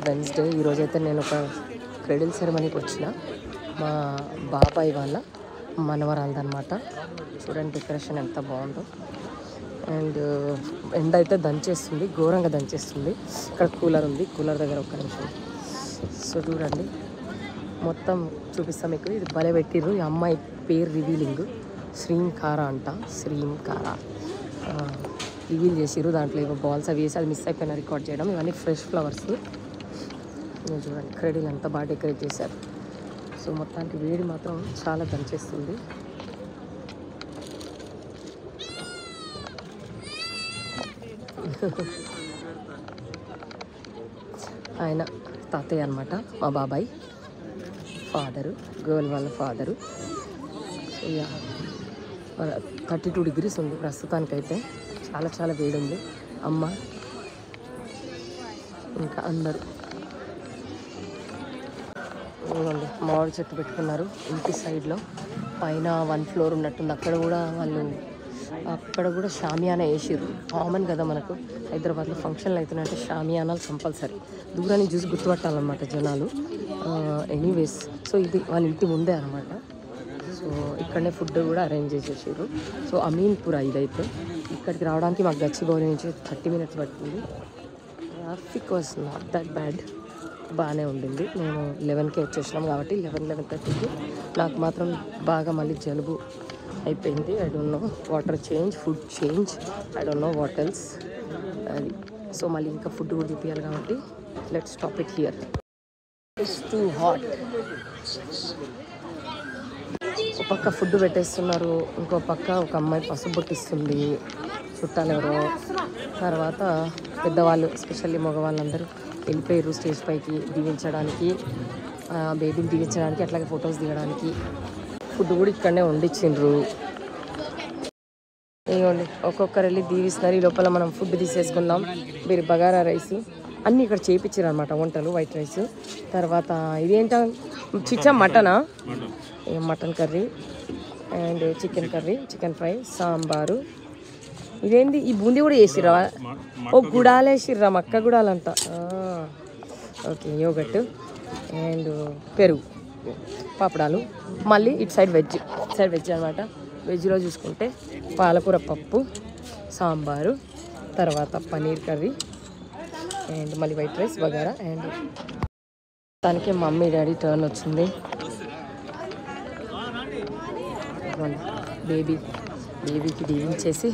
Wednesday ఈరోజైతే నేను ఒక క్రెడిల్ సెరమనీకి వచ్చిన మా బాబాయ్ వాళ్ళ మనవరాలదనమాట. చూడండి డెకరేషన్ ఎంత బాగుందో. అండ్ ఎండ అయితే దంచేస్తుంది, ఘోరంగా దంచేస్తుంది. ఇక్కడ కూలర్ ఉంది, కూలర్ దగ్గర ఒక్క నిమిషం. సో చూడండి మొత్తం చూపిస్తాం మీకు. ఇది భలే పెట్టిర్రు. ఈ అమ్మాయి పేరు రివీలింగ్ శ్రీంకార అంట. శ్రీంకార రివీల్ చేసిర్రు. దాంట్లో ఏవో బాల్స్ అవి వేసి అది మిస్ అయిపోయినా రికార్డ్ చేయడం. ఇవన్నీ ఫ్రెష్ ఫ్లవర్స్. నేను చూడండి క్రెడిల్ ఎంత బాగా డెకరేట్ చేశారు. సో మొత్తానికి వేడి మాత్రం చాలా దంచేస్తుంది. ఆయన తాతయ్య అనమాట, మా బాబాయ్ ఫాదరు, గర్ల్ వాళ్ళ ఫాదరు. సో 32 degrees ఉంది ప్రస్తుతానికైతే. చాలా చాలా వేడి ఉంది. అమ్మ ఇంకా అందరూ మామిడి చెట్టు పెట్టుకున్నారు ఇంటి సైడ్లో. పైన 1 floor ఉన్నట్టుంది. అక్కడ కూడా షామియానా వేసిర్రు. కామన్ కదా మనకు హైదరాబాద్లో ఫంక్షన్లు అవుతున్నాయంటే షామియానాలు కంపల్సరీ. దూరాన్ని చూసి గుర్తుపట్టాలన్నమాట జనాలు. ఎనీవేస్ సో ఇది వాళ్ళ ఇంటి ముందే అనమాట. సో ఇక్కడనే ఫుడ్ కూడా అరేంజ్ చేసేసారు. సో అమీన్పుర ఇదైతే. ఇక్కడికి రావడానికి మాకు గచ్చిబౌలి నుంచి 30 minutes పడుతుంది. Traffic was not that bad, బాగానే ఉండింది. మేము 11కే వచ్చేసినాం కాబట్టి 11-11:30కి నాకు మాత్రం బాగా మళ్ళీ జలుబు అయిపోయింది. I don't know, water change, food change, I don't know what else అది. సో మళ్ళీ ఇంకా ఫుడ్ కూడా తీయాలి కాబట్టి let's stop it here. It's too hot. ఒక పక్క ఫుడ్ పెట్టేస్తున్నారు, ఇంకో పక్క ఒక అమ్మాయి పసుపు బొట్టిస్తుంది. చుట్టాలు ఎవరో, తర్వాత పెద్దవాళ్ళు ఎస్పెషల్లీ మగవాళ్ళందరూ వెళ్ళిపోయారు స్టేజ్ పైకి దీవించడానికి, బేబీని దీవించడానికి, అట్లాగే ఫొటోస్ దిగడానికి. ఫుడ్ కూడా ఇక్కడనే వండిచ్చిండ్రు. ఇవ్వండి ఒక్కొక్కరు వెళ్ళి దీవిస్తున్నారు. ఈ లోపల మనం ఫుడ్ తీసేసుకున్నాం. మీరు బగారా రైస్ అన్నీ ఇక్కడ చేయించారు అనమాట, వంటలు. వైట్ రైస్, తర్వాత ఇదేంట చిచ్చా మటనా, mutton curry and chicken curry, chicken fry, sambar. ఇదేంది ఈ బూందీ కూడా వేసిర్రా? ఓ గుడాలు వేసిర్రా, మక్క గుడాలంట. ఓకే, యోగట్ అండ్ పెరుగు, పాపడాలు. మళ్ళీ ఇటు సైడ్ వెజ్ అనమాట. వెజ్లో చూసుకుంటే పాలకూర పప్పు, సాంబారు, తర్వాత పన్నీర్ కర్రీ అండ్ మళ్ళీ వైట్ రైస్, బగారా. అండ్ దానికి మమ్మీ డాడీ టర్న్ వచ్చింది. బేబీకి దీవించేసి